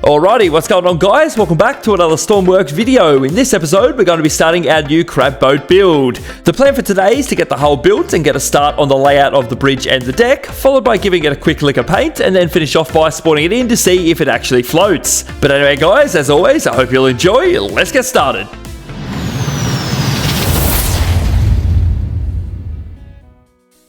Alrighty, what's going on guys? Welcome back to another Stormworks video. In this episode, we're going to be starting our new crab boat build. The plan for today is to get the hull built and get a start on the layout of the bridge and the deck, followed by giving it a quick lick of paint, and then finish off by spawning it in to see if it actually floats. But anyway guys, as always, I hope you'll enjoy. Let's get started.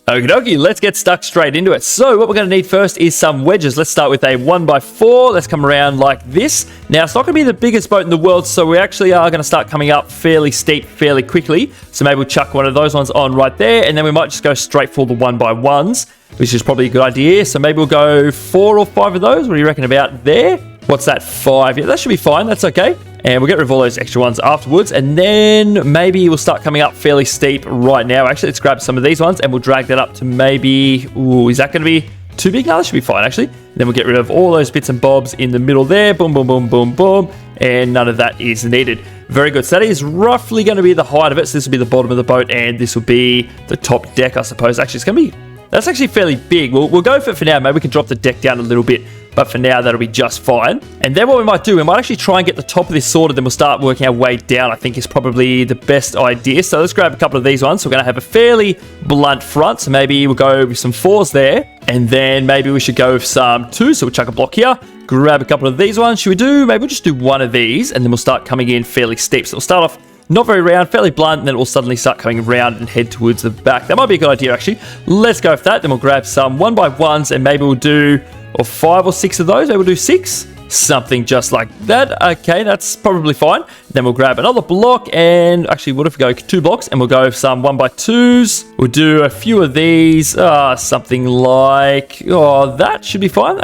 Okie dokie, let's get stuck straight into it. So what we're going to need first is some wedges. Let's start with a 1x4. Let's come around like this. Now, it's not going to be the biggest boat in the world, so we actually are going to start coming up fairly steep fairly quickly. So maybe we'll chuck one of those ones on right there, and then we might just go straight for the 1x1s, which is probably a good idea. So maybe we'll go 4 or 5 of those. What do you reckon about there? What's that, 5? Yeah, that should be fine. That's okay. And we'll get rid of all those extra ones afterwards. And then maybe we'll start coming up fairly steep right now. Actually, let's grab some of these ones and we'll drag that up to maybe... Ooh, is that going to be too big? No, that should be fine, actually. And then we'll get rid of all those bits and bobs in the middle there. Boom, boom, boom, boom, boom. And none of that is needed. Very good. So that is roughly going to be the height of it. So this will be the bottom of the boat and this will be the top deck, I suppose. Actually, it's going to be... That's actually fairly big. We'll go for it for now. Maybe we can drop the deck down a little bit. But for now, that'll be just fine. And then what we might do, we might actually try and get the top of this sorted, then we'll start working our way down, I think is probably the best idea. So let's grab a couple of these ones. So we're going to have a fairly blunt front. So maybe we'll go with some 4s there. And then maybe we should go with some 2s. So we'll chuck a block here. Grab a couple of these ones. Should we do, maybe we'll just do one of these. And then we'll start coming in fairly steep. So we'll start off not very round, fairly blunt, and then it will suddenly start coming round and head towards the back. That might be a good idea, actually. Let's go with that. Then we'll grab some 1x1s, and maybe we'll do 5 or 6 of those. Maybe we'll do 6. Something just like that. Okay, that's probably fine. Then we'll grab another block, and actually, what if we go 2 blocks, and we'll go with some 1x2s. We'll do a few of these. Something like... Oh, that should be fine.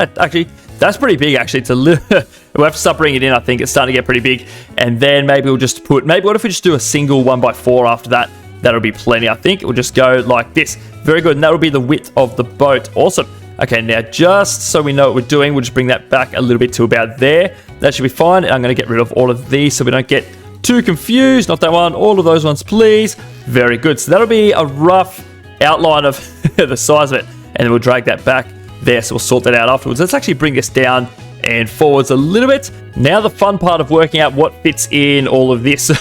That's pretty big, actually. It's a little... We'll have to start bringing it in, I think. It's starting to get pretty big. And then maybe we'll just put... Maybe what if we just do a single 1x4 after that? That'll be plenty, I think. We'll just go like this. Very good. And that'll be the width of the boat. Awesome. Okay, now just so we know what we're doing, we'll just bring that back a little bit to about there. That should be fine. And I'm going to get rid of all of these so we don't get too confused. Not that one. All of those ones, please. Very good. So that'll be a rough outline of the size of it. And then we'll drag that back there. So we'll sort that out afterwards. Let's actually bring this down and forwards a little bit. Now the fun part of working out what fits in all of this.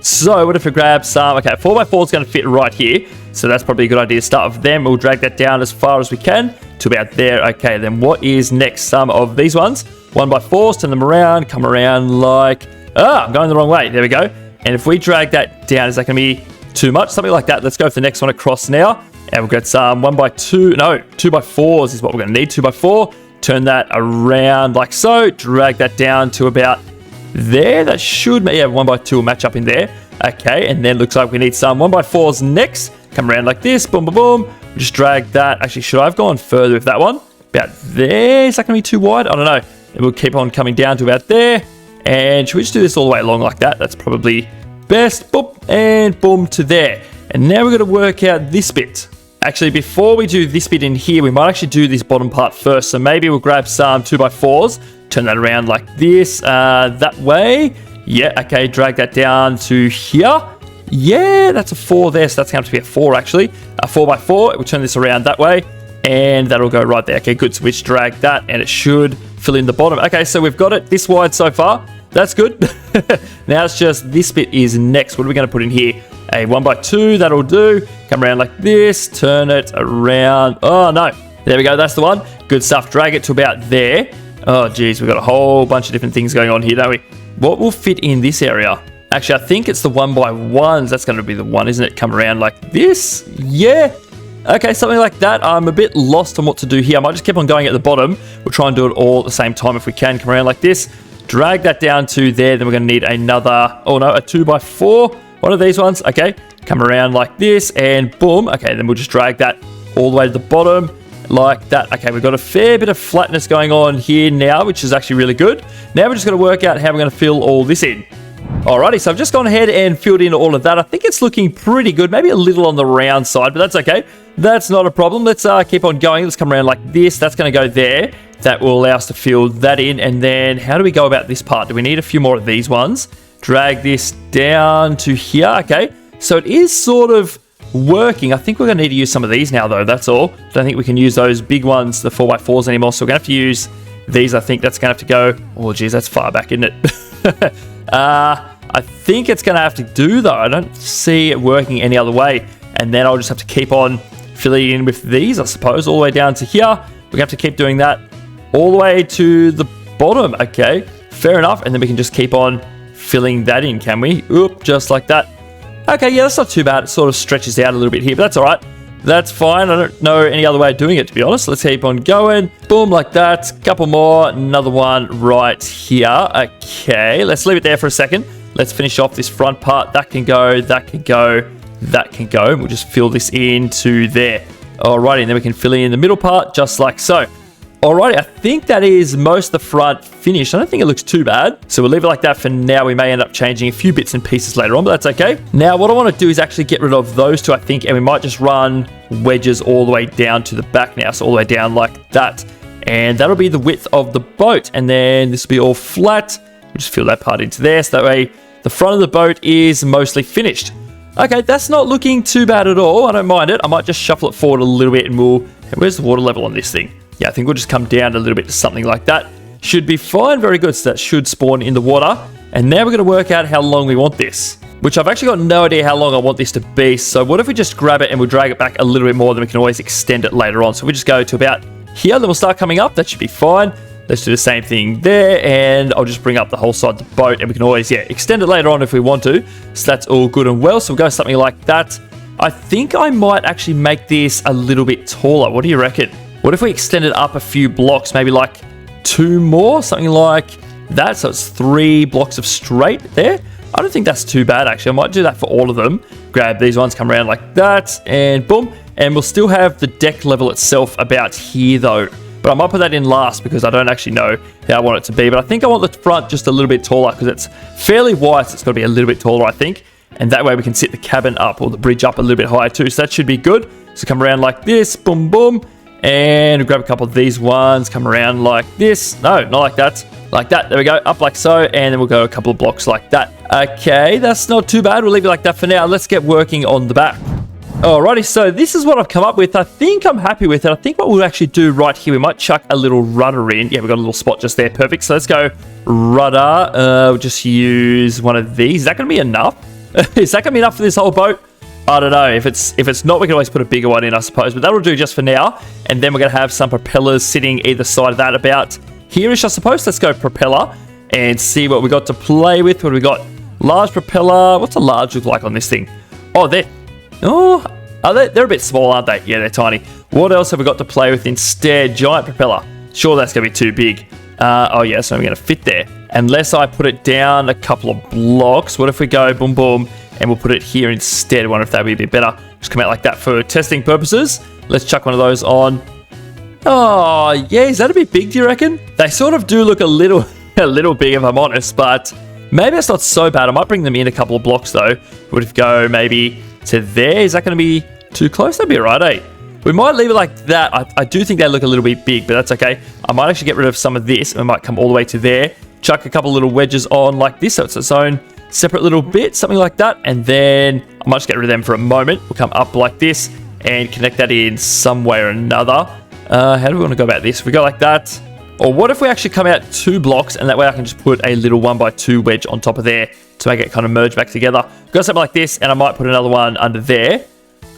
So what if we grab some... Okay, 4x4 is going to fit right here. So that's probably a good idea to start with them. We'll drag that down as far as we can to about there. Okay, then what is next? Some of these ones. 1x4s, turn them around, come around like... I'm going the wrong way. There we go. And if we drag that down, is that going to be too much? Something like that. Let's go for the next one across now. And we'll get some 1x2... No, 2x4s is what we're going to need. 2x4. Turn that around like so. Drag that down to about there. That should... Yeah, 1x2 will match up in there. Okay, and then looks like we need some 1x4s next. Come around like this. Boom, boom, boom. Just drag that. Actually, should I have gone further with that one? About there. Is that going to be too wide? I don't know. And we'll keep on coming down to about there. And should we just do this all the way along like that? That's probably best. Boom, and boom to there. And now we're going to work out this bit. Actually, before we do this bit in here, we might actually do this bottom part first. So maybe we'll grab some 2x4s, turn that around like this, that way. Yeah, okay, drag that down to here. Yeah, that's a 4 there, so that's going to be a 4 actually. A 4x4, we'll turn this around that way, and that'll go right there. Okay, good, so we just drag that, and it should fill in the bottom. Okay, so we've got it this wide so far. That's good. Now it's just this bit is next. What are we going to put in here? A 1x2, that'll do. Come around like this, turn it around. Oh, no. There we go, that's the one. Good stuff. Drag it to about there. Oh, geez, we've got a whole bunch of different things going on here, don't we? What will fit in this area? Actually, I think it's the 1x1s. That's going to be the one, isn't it? Come around like this. Yeah. Okay, something like that. I'm a bit lost on what to do here. I might just keep on going at the bottom. We'll try and do it all at the same time if we can. Come around like this. Drag that down to there. Then we're going to need another, oh no, a 2x4. One of these ones. Okay, come around like this and boom. Okay, then we'll just drag that all the way to the bottom like that. Okay, we've got a fair bit of flatness going on here now, which is actually really good. Now we're just going to work out how we're going to fill all this in. Alrighty, so I've just gone ahead and filled in all of that. I think it's looking pretty good. Maybe a little on the round side, but that's okay. That's not a problem. Let's keep on going. Let's come around like this. That's going to go there. That will allow us to fill that in. And then how do we go about this part? Do we need a few more of these ones? Drag this down to here. Okay, so it is sort of working. I think we're going to need to use some of these now, though. That's all. Don't think we can use those big ones, the 4x4s anymore. So we're going to have to use These, I think that's going to have to go. Oh, geez, that's far back, isn't it? I think it's going to have to do, though. I don't see it working any other way. And then I'll just have to keep on filling in with these, I suppose, all the way down to here. We're going to have to keep doing that all the way to the bottom. Okay, fair enough. And then we can just keep on filling that in, can we? Oop, just like that. Okay, yeah, that's not too bad. It sort of stretches out a little bit here, but that's all right. That's fine. I don't know any other way of doing it, to be honest. Let's keep on going. Boom, like that. Couple more. Another one right here. Okay, let's leave it there for a second. Let's finish off this front part. That can go, that can go, that can go. And we'll just fill this into there. Alrighty, and then we can fill in the middle part just like so. Alrighty, I think that is most of the front finished. I don't think it looks too bad. So we'll leave it like that for now. We may end up changing a few bits and pieces later on, but that's okay. Now, what I want to do is actually get rid of those two, I think, and we might just run wedges all the way down to the back now. So all the way down like that. And that'll be the width of the boat. And then this will be all flat. We'll just fill that part into there. So that way the front of the boat is mostly finished. Okay, that's not looking too bad at all. I don't mind it. I might just shuffle it forward a little bit and we'll... Where's the water level on this thing? Yeah, I think we'll just come down a little bit to something like that. Should be fine. Very good. So that should spawn in the water. And now we're going to work out how long we want this, which I've actually got no idea how long I want this to be. So what if we just grab it and we'll drag it back a little bit more, then we can always extend it later on. So we just go to about here, then we'll start coming up. That should be fine. Let's do the same thing there. And I'll just bring up the whole side of the boat and we can always, yeah, extend it later on if we want to. So that's all good and well. So we'll go something like that. I think I might actually make this a little bit taller. What do you reckon? What if we extend it up a few blocks, maybe like 2 more, something like that? So it's 3 blocks of straight there. I don't think that's too bad, actually. I might do that for all of them. Grab these ones, come around like that, and boom. And we'll still have the deck level itself about here, though. But I might put that in last because I don't actually know how I want it to be. But I think I want the front just a little bit taller because it's fairly wide, so it's got to be a little bit taller, I think. And that way we can sit the cabin up or the bridge up a little bit higher too. So that should be good. So come around like this, boom, boom. And grab a couple of these ones, come around like this. No, not like that. Like that. There we go. Up like so. And then we'll go a couple of blocks like that. Okay, that's not too bad. We'll leave it like that for now. Let's get working on the back. Alrighty, so this is what I've come up with. I think I'm happy with it. I think what we'll actually do right here, we might chuck a little rudder in. Yeah, we've got a little spot just there. Perfect. So let's go rudder. We'll just use one of these. Is that going to be enough? Is that going to be enough for this whole boat? I don't know. If it's not, we can always put a bigger one in, I suppose. But that'll do just for now. And then we're going to have some propellers sitting either side of that about here-ish, I suppose. Let's go propeller and see what we got to play with. What do we got? Large propeller. What's a large look like on this thing? Oh, they're a bit small, aren't they? Yeah, they're tiny. What else have we got to play with instead? Giant propeller. Sure, that's going to be too big. Oh, yeah, so we're going to fit there. Unless I put it down a couple of blocks. What if we go boom, boom, and we'll put it here instead? I wonder if that would be a bit better. Just come out like that for testing purposes. Let's chuck one of those on. Oh, yeah, is that a bit big, do you reckon? They sort of do look a little big, if I'm honest, but maybe it's not so bad. I might bring them in a couple of blocks, though. Would it go maybe to there? Is that going to be too close? That'd be all right, eh? We might leave it like that. I do think they look a little bit big, but that's okay. I might actually get rid of some of this, and we might come all the way to there. Chuck a couple little wedges on like this, so it's its own separate little bit, something like that. And then I might just get rid of them for a moment. We'll come up like this and connect that in some way or another. How do we want to go about this? If we go like that, or what if we actually come out 2 blocks, and that way I can just put a little 1x2 wedge on top of there to make it kind of merge back together. Got something like this, and I might put another one under there.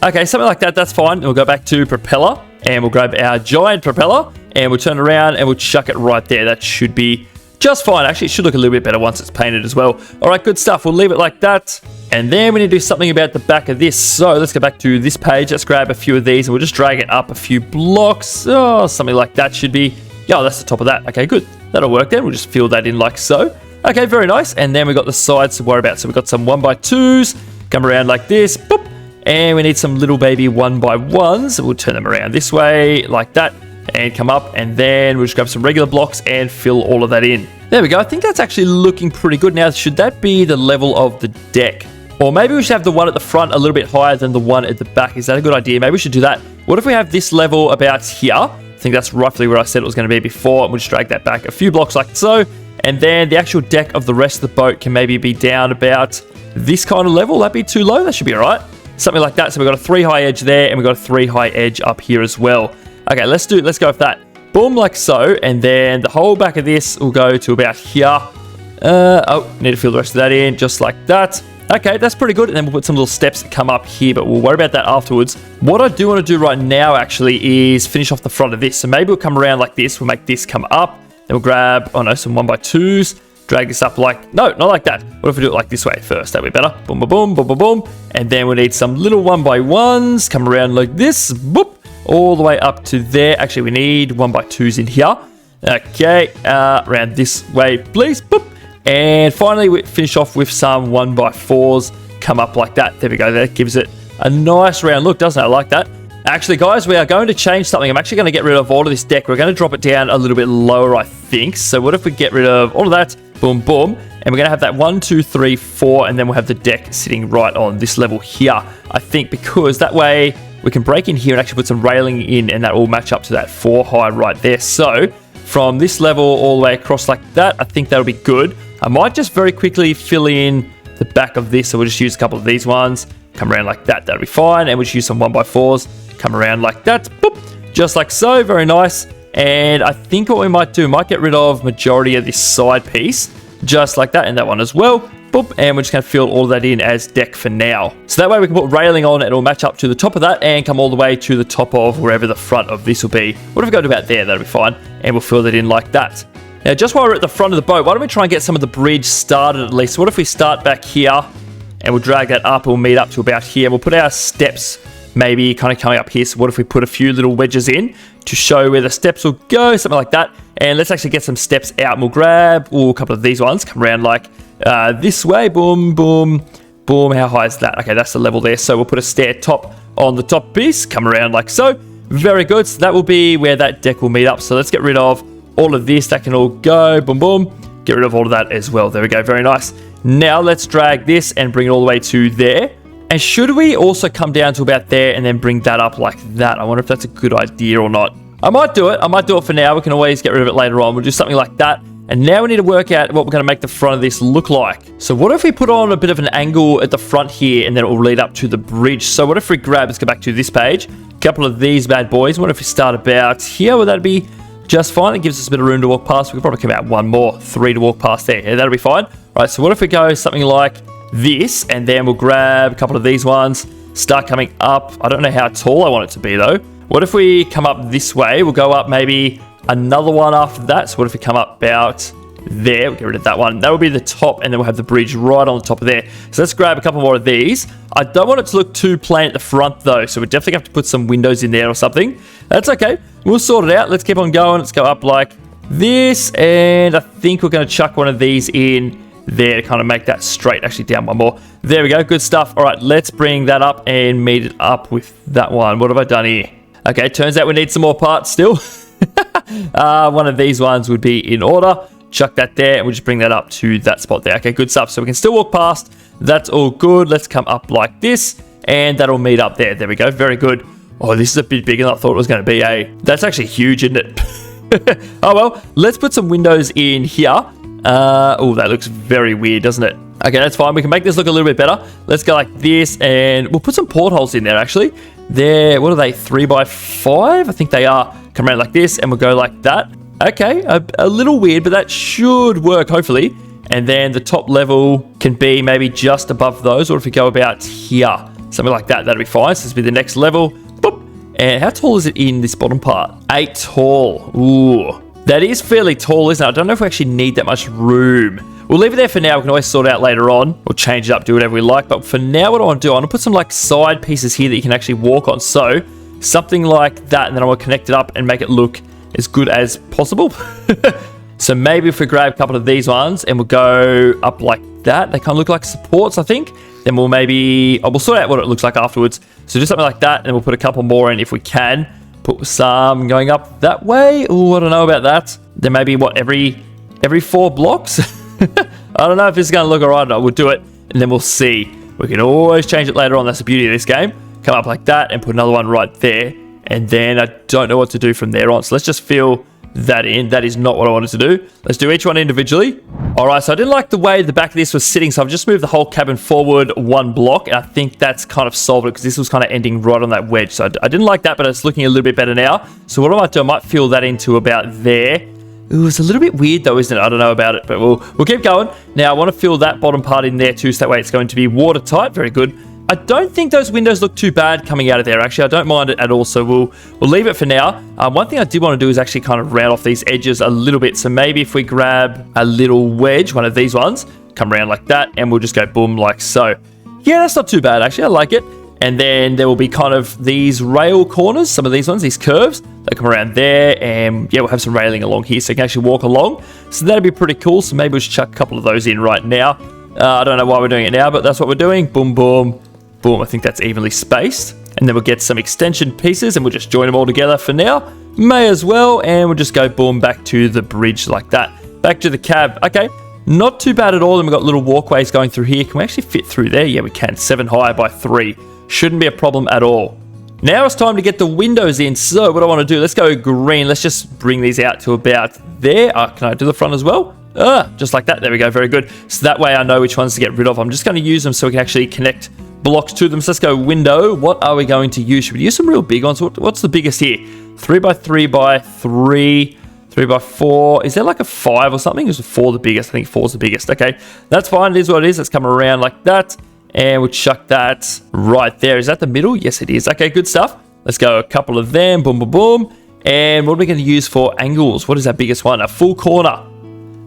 Okay, something like that, that's fine. We'll go back to propeller, and we'll grab our giant propeller, and we'll turn around, and we'll chuck it right there. That should be just fine. Actually, it should look a little bit better once it's painted as well. All right, good stuff. We'll leave it like that. And then we need to do something about the back of this. So let's go back to this page. Let's grab a few of these, and we'll just drag it up a few blocks. Oh, something like that should be... Yeah, that's the top of that. Okay, good. That'll work then. We'll just fill that in like so. Okay, very nice. And then we've got the sides to worry about. So we've got some 1x2s. Come around like this. Boop. And we need some little baby 1x1s. We'll turn them around this way, like that. And come up, and then we'll just grab some regular blocks and fill all of that in. There we go. I think that's actually looking pretty good. Now, should that be the level of the deck? Or maybe we should have the one at the front a little bit higher than the one at the back. Is that a good idea? Maybe we should do that. What if we have this level about here? I think that's roughly where I said it was going to be before. And we'll just drag that back a few blocks like so. And then the actual deck of the rest of the boat can maybe be down about this kind of level. That'd be too low. That should be all right. Something like that. So we've got a 3 high edge there, and we've got a 3 high edge up here as well. Okay, let's go with that. boom, like so. And then the whole back of this will go to about here. Need to fill the rest of that in, just like that. Okay, that's pretty good. And then we'll put some little steps that come up here, but we'll worry about that afterwards. What I do want to do right now, actually, is finish off the front of this. So maybe we'll come around like this. We'll make this come up. Then we'll grab, some 1x2s. Drag this up like, no, not like that. What if we do it like this way first? That'd be better. Boom, boom, boom, boom, boom, boom. And then we need some little 1x1s. Come around like this. Boop. All the way up to there. Actually, we need 1x2s in here. Okay, around this way, please. Boop. And finally, we finish off with some 1x4s. Come up like that. There we go. That gives it a nice round look, doesn't it? I like that. Actually, guys, we are going to change something. I'm actually going to get rid of all of this deck. We're going to drop it down a little bit lower, I think. So what if we get rid of all of that? Boom, boom. And we're going to have that 1, 2, 3, 4. And then we'll have the deck sitting right on this level here, I think, because that way we can break in here and actually put some railing in, and that will match up to that 4 high right there. So from this level all the way across like that, I think that'll be good. I might just very quickly fill in the back of this. So we'll just use a couple of these ones. Come around like that. That'll be fine. And we'll just use some 1x4s. Come around like that. Boop. Just like so. Very nice. And I think what we might do, might get rid of majority of this side piece. Just like that. And that one as well. Boop. And we're just going to fill all that in as deck for now. So that way we can put railing on and it'll match up to the top of that and come all the way to the top of wherever the front of this will be. What if we go to about there? That'll be fine. And we'll fill that in like that. Now, just while we're at the front of the boat, why don't we try and get some of the bridge started at least? So what if we start back here and we'll drag that up, we'll meet up to about here. We'll put our steps maybe kind of coming up here. So what if we put a few little wedges in to show where the steps will go, something like that. And let's actually get some steps out. And we'll grab a couple of these ones, come around like this way. Boom, boom, boom. How high is that? Okay, that's the level there. So we'll put a stair top on the top piece, come around like so. Very good. So that will be where that deck will meet up. So let's get rid of all of this. That can all go. Boom, boom. Get rid of all of that as well. There we go. Very nice. Now let's drag this and bring it all the way to there. And should we also come down to about there and then bring that up like that? I wonder if that's a good idea or not. I might do it. I might do it for now. We can always get rid of it later on. We'll do something like that. And now we need to work out what we're going to make the front of this look like. So what if we put on a bit of an angle at the front here and then it will lead up to the bridge? So what if we grab, let's go back to this page, a couple of these bad boys. What if we start about here? Would that be just fine? It gives us a bit of room to walk past. We could probably come out one more, 3 to walk past there. Yeah, that'll be fine. All right, so what if we go something like this, and then we'll grab a couple of these ones, start coming up. I don't know how tall I want it to be though. What if we come up this way? We'll go up maybe another one after that. So what if we come up about there? We'll get rid of that one. That will be the top, and then we'll have the bridge right on the top of there. So let's grab a couple more of these. I don't want it to look too plain at the front though, so we definitely have to put some windows in there or something. That's okay. We'll sort it out. Let's keep on going. Let's go up like this, and I think we're going to chuck one of these in there to kind of make that straight. Actually, down one more. There we go. Good stuff. All right, let's bring that up and meet it up with that one. What have I done here? Okay, turns out we need some more parts still. One of these ones would be in order. Chuck that there, and we'll just bring that up to that spot there. Okay, good stuff. So we can still walk past. That's all good. Let's come up like this, and that'll meet up there. There we go. Very good. Oh, this is a bit bigger than I thought it was going to be, eh? That's actually huge, isn't it? Oh, well, let's put some windows in here. Oh, that looks very weird, doesn't it? Okay, that's fine. We can make this look a little bit better. Let's go like this, and we'll put some portholes in there, actually. There, what are they, 3x5? I think they are. Come around like this, and we'll go like that. Okay, a little weird, but that should work, hopefully. And then the top level can be maybe just above those, or if we go about here, something like that, that'll be fine. So this will be the next level. Boop. And how tall is it in this bottom part? 8 tall. Ooh. That is fairly tall, isn't it? I don't know if we actually need that much room. We'll leave it there for now. We can always sort it out later on. We'll change it up, do whatever we like. But for now, what I want to do, I want to put some like side pieces here that you can actually walk on. So something like that, and then I want to connect it up and make it look as good as possible. So maybe if we grab a couple of these ones and we'll go up like that. They kind of look like supports, I think. Then we'll maybe, we'll sort out what it looks like afterwards. So do something like that, and we'll put a couple more in if we can. Put some going up that way. Oh, I don't know about that. Then maybe what, every 4 blocks? I don't know if this is going to look all right or not. We'll do it, and then we'll see. We can always change it later on. That's the beauty of this game. Come up like that and put another one right there. And then I don't know what to do from there on. So let's just fill that in. That is not what I wanted to do. Let's do each one individually. All right, so I didn't like the way the back of this was sitting, so I've just moved the whole cabin forward 1 block, and I think that's kind of solved it because this was kind of ending right on that wedge. So I didn't like that, but it's looking a little bit better now. So what I might do, I might fill that into about there. Ooh, it's a little bit weird though, isn't it? I don't know about it, but we'll keep going. Now I want to fill that bottom part in there too, so that way it's going to be watertight. Very good. I don't think those windows look too bad coming out of there. Actually, I don't mind it at all, so we'll leave it for now. One thing I did want to do is actually kind of round off these edges a little bit. So maybe if we grab a little wedge, one of these ones, come around like that, and we'll just go boom like so. Yeah, that's not too bad, actually. I like it. And then there will be kind of these rail corners, some of these ones, these curves. They come around there, and yeah, we'll have some railing along here so you can actually walk along. So that'd be pretty cool. So maybe we'll just chuck a couple of those in right now. I don't know why we're doing it now, but that's what we're doing. Boom, boom. Boom, I think that's evenly spaced. And then we'll get some extension pieces and we'll just join them all together for now. May as well, and we'll just go boom back to the bridge like that. Back to the cab. Okay, not too bad at all. And we've got little walkways going through here. Can we actually fit through there? Yeah, we can. 7 high by 3. Shouldn't be a problem at all. Now it's time to get the windows in. So what I want to do, let's go green. Let's just bring these out to about there. Can I do the front as well? Just like that. There we go. Very good. So that way I know which ones to get rid of. I'm just going to use them so we can actually connect blocks to them. So let's go window. What are we going to use? Should we use some real big ones? What's the biggest here? 3 by 3 by 3, 3 by 4. Is there like a 5 or something? Is 4 the biggest? I think 4 is the biggest. Okay, that's fine. It is what it is. Let's come around like that. And we'll chuck that right there. Is that the middle? Yes, it is. Okay, good stuff. Let's go a couple of them. Boom, boom, boom. And what are we going to use for angles? What is that biggest one? A full corner.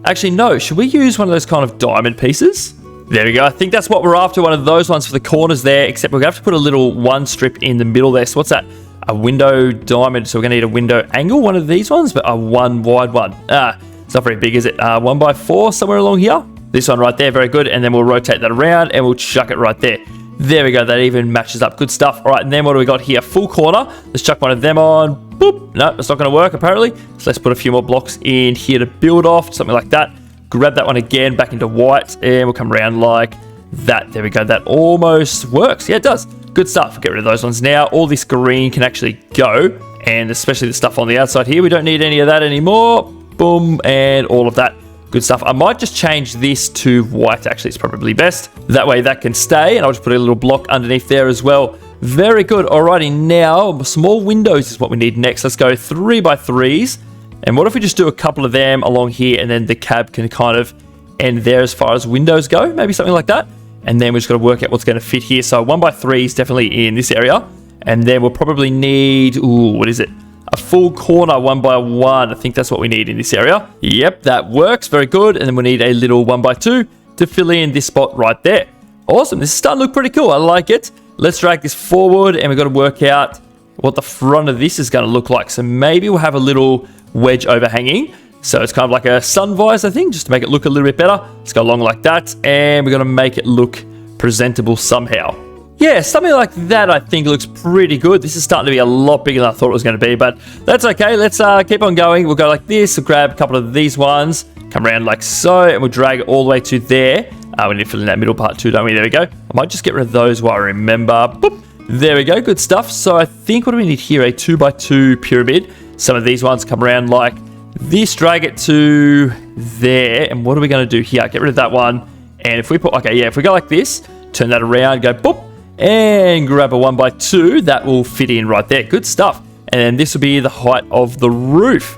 Actually, no. Should we use one of those kind of diamond pieces? There we go. I think that's what we're after. One of those ones for the corners there, except we're going to have to put a little one strip in the middle there. So what's that? A window diamond. So we're going to need a window angle, one of these ones, but a 1 wide one. It's not very big, is it? 1 by 4 somewhere along here. This one right there. Very good. And then we'll rotate that around and we'll chuck it right there. There we go. That even matches up. Good stuff. All right. And then what do we got here? Full corner. Let's chuck one of them on. Boop. No, it's not going to work apparently. So let's put a few more blocks in here to build off. Something like that. Grab that one again back into white and we'll come around like that. There we go. That almost works. Yeah, it does. Good stuff. Get rid of those ones now. All this green can actually go, and especially the stuff on the outside here. We don't need any of that anymore. Boom, and all of that. Good stuff. I might just change this to white. Actually, it's probably best. That way that can stay, and I'll just put a little block underneath there as well. Very good. Alrighty, now small windows is what we need next. Let's go 3 by 3s. And what if we just do a couple of them along here, and then the cab can kind of end there as far as windows go? Maybe something like that. And then we've just got to work out what's going to fit here. So 1 by 3 is definitely in this area. And then we'll probably need, what is it? A full corner 1 by 1. I think that's what we need in this area. Yep, that works. Very good. And then we need a little 1 by 2 to fill in this spot right there. Awesome. This is starting to look pretty cool. I like it. Let's drag this forward, and we've got to work out what the front of this is going to look like. So maybe we'll have a little wedge overhanging. So it's kind of like a sun visor thing, just to make it look a little bit better. Let's go along like that, and we're going to make it look presentable somehow. Yeah, something like that I think looks pretty good. This is starting to be a lot bigger than I thought it was going to be, but that's okay. Let's keep on going. We'll go like this. We'll grab a couple of these ones, come around like so, and we'll drag it all the way to there. We need to fill in that middle part too, don't we? There we go. I might just get rid of those while I remember. Boop. There we go. Good stuff. So I think, what do we need here? A 2 by 2 pyramid. Some of these ones come around like this, drag it to there. And what are we going to do here? Get rid of that one. And if we put, okay, yeah, if we go like this, turn that around, go boop, and grab a 1 by 2, that will fit in right there. Good stuff. And then this will be the height of the roof.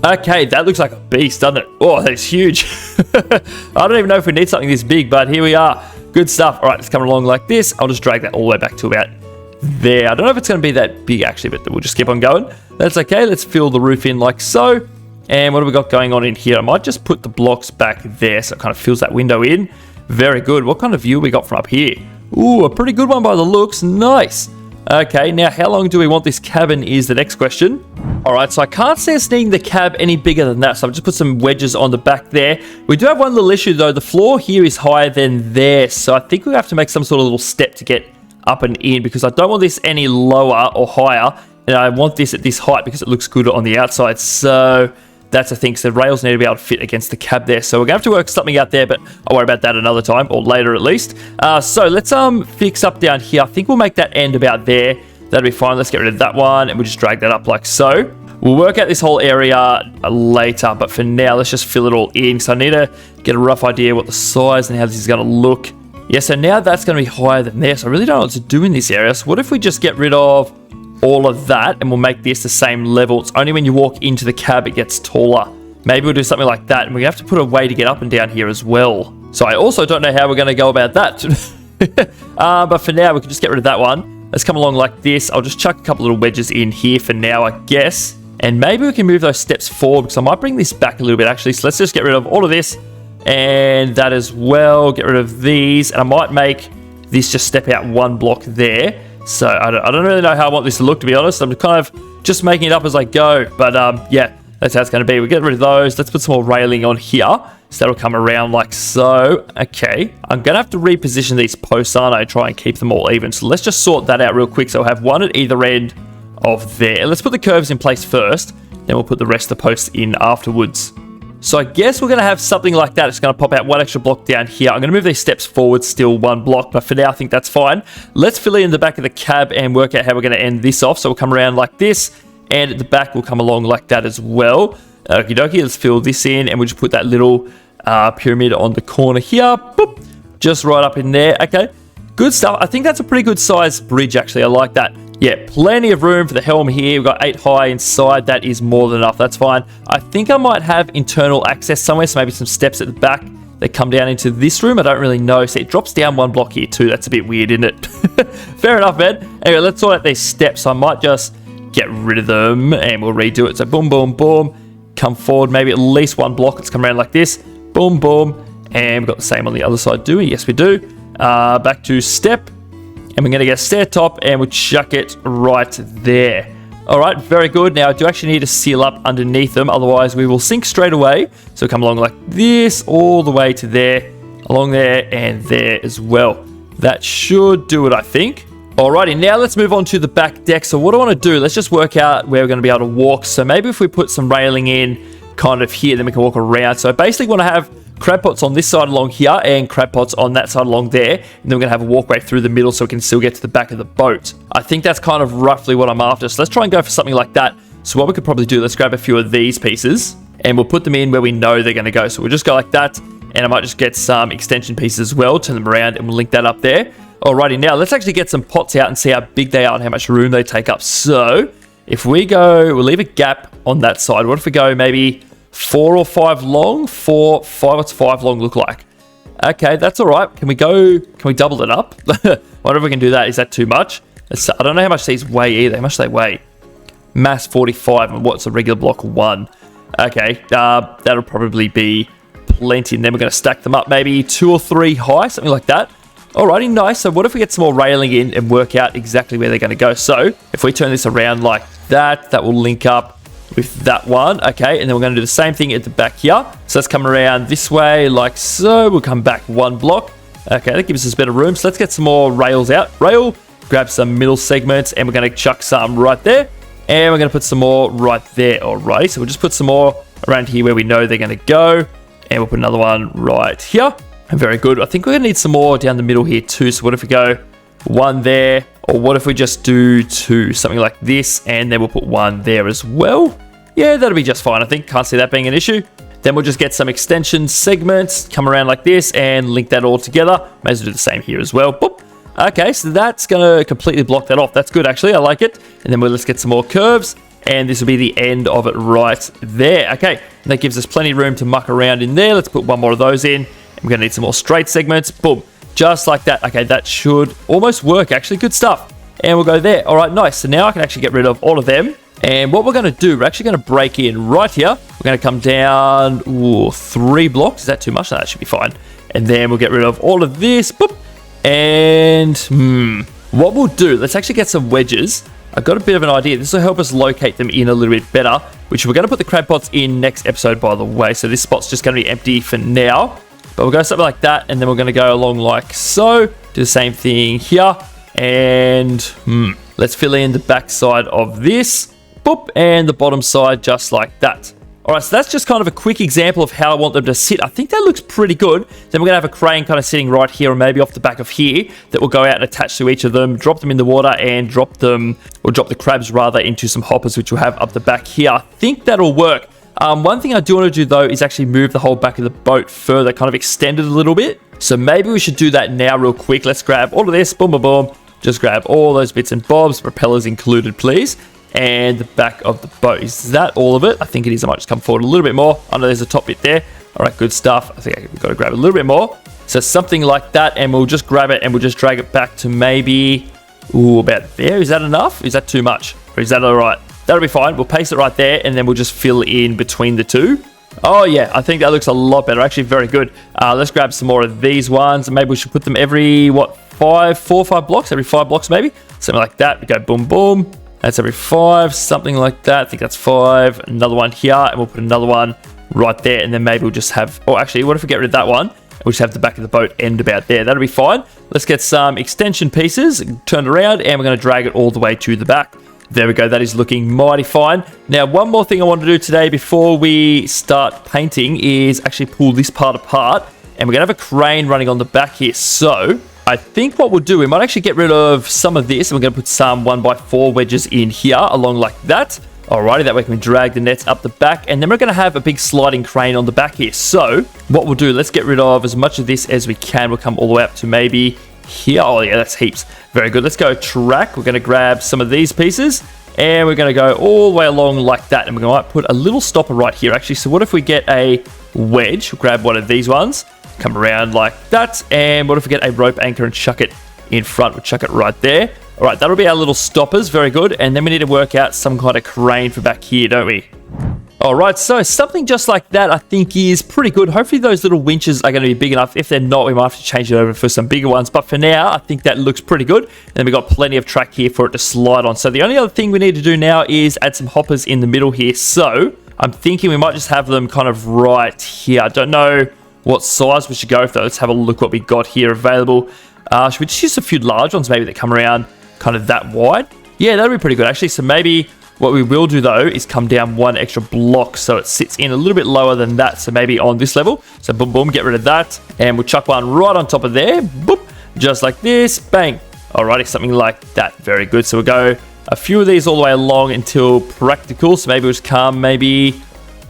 Okay, that looks like a beast, doesn't it? Oh, that is huge. I don't even know if we need something this big, but here we are. Good stuff. All right, let's come along like this. I'll just drag that all the way back to about there. I don't know if it's going to be that big, actually, but we'll just keep on going. That's okay. Let's fill the roof in like so. And what have we got going on in here? I might just put the blocks back there so it kind of fills that window in. Very good. What kind of view we got from up here? Ooh, a pretty good one by the looks. Nice. Okay, now how long do we want this cabin is the next question. All right, so I can't see us needing the cab any bigger than that, so I've just put some wedges on the back there. We do have one little issue, though. The floor here is higher than there, so I think we have to make some sort of little step to get up and in, because I don't want this any lower or higher, and I want this at this height because it looks good on the outside. So that's the thing. So the rails need to be able to fit against the cab there. So we're going to have to work something out there, but I'll worry about that another time, or later at least. So let's fix up down here. I think we'll make that end about there. That'll be fine. Let's get rid of that one, and we'll just drag that up like so. We'll work out this whole area later, but for now, let's just fill it all in. So I need to get a rough idea what the size and how this is going to look. Yeah, so now that's going to be higher than this. I really don't know what to do in this area. So what if we just get rid of all of that and we'll make this the same level? It's only when you walk into the cab it gets taller. Maybe we'll do something like that, and we have to put a way to get up and down here as well. So I also don't know how we're going to go about that. But for now, we can just get rid of that one. Let's come along like this. I'll just chuck a couple little wedges in here for now, I guess. And maybe we can move those steps forward, because I might bring this back a little bit, actually. So let's just get rid of all of this and that as well. Get rid of these, and I might make this just step out one block there. So I don't really know how I want this to look, to be honest. I'm kind of just making it up as I go. But yeah, that's how it's going to be. We'll get rid of those. Let's put some more railing on here. So that'll come around like so. Okay, I'm going to have to reposition these posts, aren't I? Try and keep them all even. So let's just sort that out real quick. So I'll have one at either end of there. Let's put the curves in place first, then we'll put the rest of the posts in afterwards. So I guess we're going to have something like that. It's going to pop out one extra block down here. I'm going to move these steps forward still one block, but for now I think that's fine. Let's fill in the back of the cab and work out how we're going to end this off. So we'll come around like this, and at the back we'll come along like that as well. Okie dokie, let's fill this in, and we'll just put that little pyramid on the corner here. Boop, just right up in there. Okay, good stuff. I think that's a pretty good size bridge, actually. I like that. Yeah, plenty of room for the helm here. We've got 8 high inside. That is more than enough. That's fine. I think I might have internal access somewhere, so maybe some steps at the back that come down into this room. I don't really know. See, it drops down one block here too. That's a bit weird, isn't it? Fair enough, man. Anyway, let's sort out these steps. I might just get rid of them and we'll redo it. So boom, boom, boom. Come forward maybe at least one block. Let's come around like this. Boom, boom. And we've got the same on the other side, do we? Yes, we do. Back to step. And we're going to get a stair top, and we'll chuck it right there. All right, very good. Now, I do actually need to seal up underneath them, otherwise we will sink straight away. So come along like this, all the way to there, along there, and there as well. That should do it, I think. Alrighty, now let's move on to the back deck. So what I want to do, let's just work out where we're going to be able to walk. So maybe if we put some railing in kind of here, then we can walk around. So I basically want to have crab pots on this side along here and crab pots on that side along there, and then we're going to have a walkway through the middle so we can still get to the back of the boat. I think that's kind of roughly what I'm after, so let's try and go for something like that. So what we could probably do, let's grab a few of these pieces and we'll put them in where we know they're going to go. So we'll just go like that, and I might just get some extension pieces as well, turn them around, and we'll link that up there. Alrighty, now let's actually get some pots out and see how big they are and how much room they take up. So if we go, we'll leave a gap on that side. What if we go maybe 4 or 5 long? 4, 5, what's 5 long look like? Okay, that's all right. Can we double it up? Wonder if we can do that. Is that too much? I don't know how much these weigh either. How much they weigh? Mass 45, and what's a regular block? 1. Okay, that'll probably be plenty. And then we're going to stack them up maybe 2 or 3 high, something like that. Alrighty, nice. So what if we get some more railing in and work out exactly where they're going to go? So if we turn this around like that, that will link up with that one. Okay, and then we're going to do the same thing at the back here. So let's come around this way like so. We'll come back 1 block. Okay, that gives us better room. So let's get some more rails out. Rail, grab some middle segments, and we're going to chuck some right there. And we're going to put some more right there. Alrighty, so we'll just put some more around here where we know they're going to go. And we'll put another one right here. Very good. I think we're going to need some more down the middle here too. So what if we go 1 there? Or what if we just do 2? Something like this. And then we'll put 1 there as well. Yeah, that'll be just fine. I think. Can't see that being an issue. Then we'll just get some extension segments, come around like this, and link that all together. May as well do the same here as well. Boop. Okay, so that's going to completely block that off. That's good, actually. I like it. And then let's get some more curves. And this will be the end of it right there. Okay, and that gives us plenty of room to muck around in there. Let's put 1 more of those in. We're going to need some more straight segments. Boom. Just like that. Okay, that should almost work, actually. Good stuff. And we'll go there. All right, nice. So now I can actually get rid of all of them. And what we're going to do, we're actually going to break in right here. We're going to come down 3 blocks. Is that too much? No, that should be fine. And then we'll get rid of all of this. Boop. And what we'll do, let's actually get some wedges. I've got a bit of an idea. This will help us locate them in a little bit better, which we're going to put the crab pots in next episode, by the way. So this spot's just going to be empty for now. But we'll go something like that, and then we're going to go along like so. Do the same thing here. And let's fill in the back side of this. Boop. And the bottom side just like that. All right, so that's just kind of a quick example of how I want them to sit. I think that looks pretty good. Then we're going to have a crane kind of sitting right here or maybe off the back of here that will go out and attach to each of them, drop them in the water and drop the crabs rather into some hoppers, which we'll have up the back here. I think that'll work. One thing I do want to do though is actually move the whole back of the boat further, kind of extend it a little bit. So maybe we should do that now real quick. Let's grab all of this, boom, boom, boom. Just grab all those bits and bobs, propellers included, please. And the back of the boat. Is that all of it? I think it is. I might just come forward a little bit more. I know there's a top bit there. All right, good stuff. I think we've got to grab a little bit more. So something like that, and we'll just grab it and we'll just drag it back to maybe, about there. Is that enough? Is that too much? Or is that all right? That'll be fine. We'll paste it right there, and then we'll just fill in between the two. Oh, yeah, I think that looks a lot better. Actually, very good. Let's grab some more of these ones. Maybe we should put them every, 4 or 5 blocks? Every 5 blocks, maybe? Something like that. We go boom, boom. That's every 5, something like that. I think that's 5. Another one here, and we'll put another one right there. And then maybe we'll just have... Oh, actually, what if we get rid of that one? We'll just have the back of the boat end about there. That'll be fine. Let's get some extension pieces turned around, and we're going to drag it all the way to the back. There we go. That is looking mighty fine. Now, one more thing I want to do today before we start painting is actually pull this part apart. And we're going to have a crane running on the back here. So... I think what we'll do, we might actually get rid of some of this, and we're going to put some 1x4 wedges in here, along like that. Alrighty, that way we can drag the nets up the back, and then we're going to have a big sliding crane on the back here. So, what we'll do, let's get rid of as much of this as we can. We'll come all the way up to maybe here. Oh yeah, that's heaps. Very good. Let's go track. We're going to grab some of these pieces, and we're going to go all the way along like that, and we're going to put a little stopper right here, actually. So what if we get a wedge? We'll grab one of these ones. Come around like that, and what if we get a rope anchor and chuck it in front? We'll chuck it right there. All right, that'll be our little stoppers. Very good. And then we need to work out some kind of crane for back here, don't we? All right, so something just like that I think is pretty good. Hopefully those little winches are going to be big enough. If they're not, we might have to change it over for some bigger ones. But for now, I think that looks pretty good. And then we've got plenty of track here for it to slide on. So the only other thing we need to do now is add some hoppers in the middle here. So I'm thinking we might just have them kind of right here. I don't know what size we should go for. Let's have a look what we got here available. Should we just use a few large ones maybe that come around kind of that wide? Yeah, that'll be pretty good actually. So maybe what we will do though is come down 1 extra block so it sits in a little bit lower than that. So maybe on this level. So boom, boom, get rid of that. And we'll chuck one right on top of there. Boop, just like this. Bang. Alrighty, something like that. Very good. So we'll go a few of these all the way along until practical. So maybe we'll just come maybe...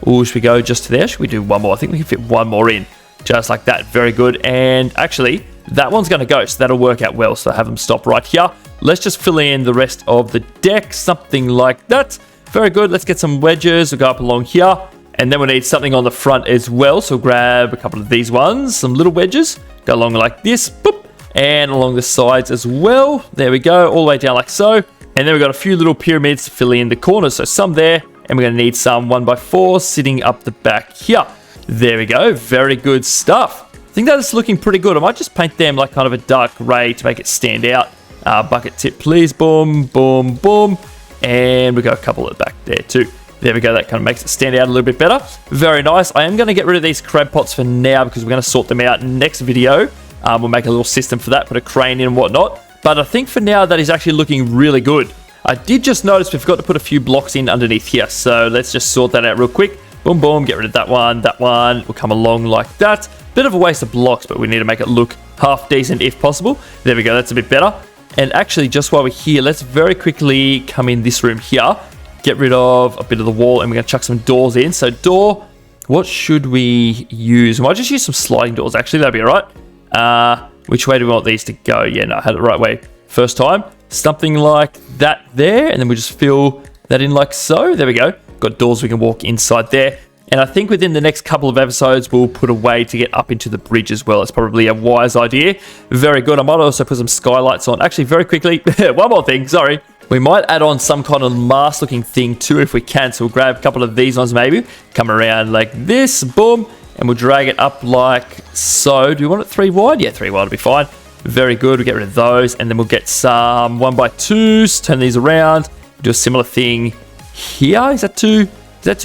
Oh, should we go just to there? Should we do one more? I think we can fit one more in. Just like that. Very good. And actually, that one's going to go, so that'll work out well. So have them stop right here. Let's just fill in the rest of the deck. Something like that. Very good. Let's get some wedges. We'll go up along here. And then we need something on the front as well. So we'll grab a couple of these ones. Some little wedges. Go along like this. Boop. And along the sides as well. There we go. All the way down like so. And then we've got a few little pyramids to fill in the corners. So some there. And we're going to need some 1x4 sitting up the back here. There we go. Very good stuff. I think that's looking pretty good. I might just paint them like kind of a dark grey to make it stand out. Bucket tip, please. Boom, boom, boom. And we got a couple at the back there too. There we go. That kind of makes it stand out a little bit better. Very nice. I am going to get rid of these crab pots for now because we're going to sort them out next video. We'll make a little system for that, put a crane in and whatnot. But I think for now that is actually looking really good. I did just notice we forgot to put a few blocks in underneath here. So let's just sort that out real quick. Boom, boom, get rid of that one. That one will come along like that. Bit of a waste of blocks, but we need to make it look half decent if possible. There we go, that's a bit better. And actually, just while we're here, let's very quickly come in this room here. Get rid of a bit of the wall, and we're going to chuck some doors in. So door, what should we use? We might just use some sliding doors, actually. That'd be all right. Which way do we want these to go? Yeah, no, I had it the right way first time. Something like that there, and then we just fill that in like so. There we go. Got doors we can walk inside there. And I think within the next couple of episodes, we'll put a way to get up into the bridge as well. It's probably a wise idea. Very good. I might also put some skylights on. Actually, very quickly, one more thing, sorry. We might add on some kind of mast looking thing too if we can. So we'll grab a couple of these ones maybe. Come around like this, boom. And we'll drag it up like so. Do we want it 3 wide? Yeah, 3 wide will be fine. Very good. We'll get rid of those. And then we'll get some 1x2s. Turn these around. Do a similar thing here. Is that too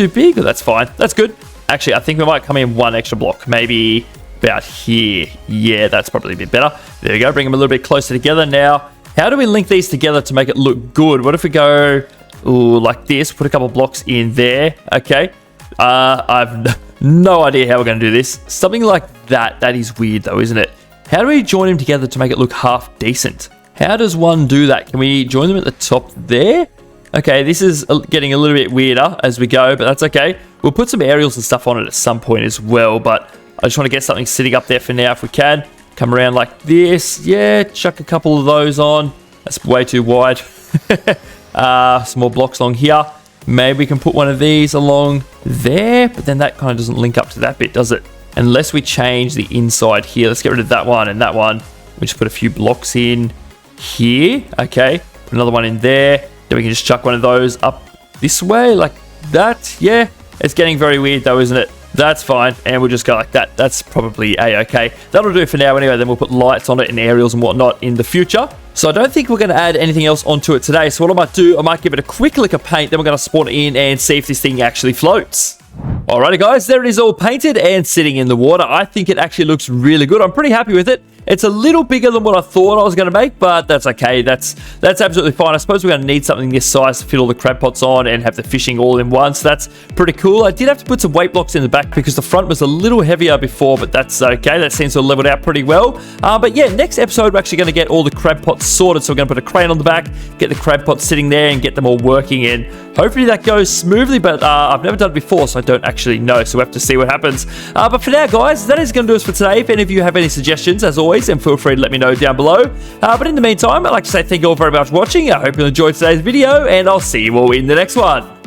big? Oh, that's fine. That's good. Actually, I think we might come in 1 extra block. Maybe about here. Yeah, that's probably a bit better. There we go. Bring them a little bit closer together. Now, how do we link these together to make it look good? What if we go like this? Put a couple blocks in there. Okay. I've no idea how we're going to do this. Something like that. That is weird though, isn't it? How do we join them together to make it look half decent? How does one do that? Can we join them at the top there? Okay, this is getting a little bit weirder as we go, but that's okay. We'll put some aerials and stuff on it at some point as well, but I just want to get something sitting up there for now if we can. Come around like this. Yeah, chuck a couple of those on. That's way too wide. Some more blocks along here. Maybe we can put one of these along there, but then that kind of doesn't link up to that bit, does it? Unless we change the inside here. Let's get rid of that one and that one. We just put a few blocks in here. Okay, put another one in there. Then we can just chuck one of those up this way like that. Yeah, it's getting very weird though, isn't it? That's fine, and we'll just go like that. That's probably a-okay. That'll do for now anyway. Then we'll put lights on it and aerials and whatnot in the future. So I don't think we're going to add anything else onto it today. So what I might do, I might give it a quick lick of paint. Then we're going to spawn it in and see if this thing actually floats. Alrighty guys, there it is all painted and sitting in the water. I think it actually looks really good. I'm pretty happy with it. It's a little bigger than what I thought I was going to make, but that's okay. That's absolutely fine. I suppose we're going to need something this size to fit all the crab pots on and have the fishing all in one, so that's pretty cool. I did have to put some weight blocks in the back because the front was a little heavier before, but that's okay. That seems to have leveled out pretty well. But yeah, next episode, we're actually going to get all the crab pots sorted, so we're going to put a crane on the back, get the crab pots sitting there and get them all working, and hopefully that goes smoothly, but I've never done it before, so I don't actually know, so we'll have to see what happens. But for now, guys, that is going to do us for today. If any of you have any suggestions, as always, then feel free to let me know down below. But in the meantime, I'd like to say thank you all very much for watching. I hope you enjoyed today's video, and I'll see you all in the next one.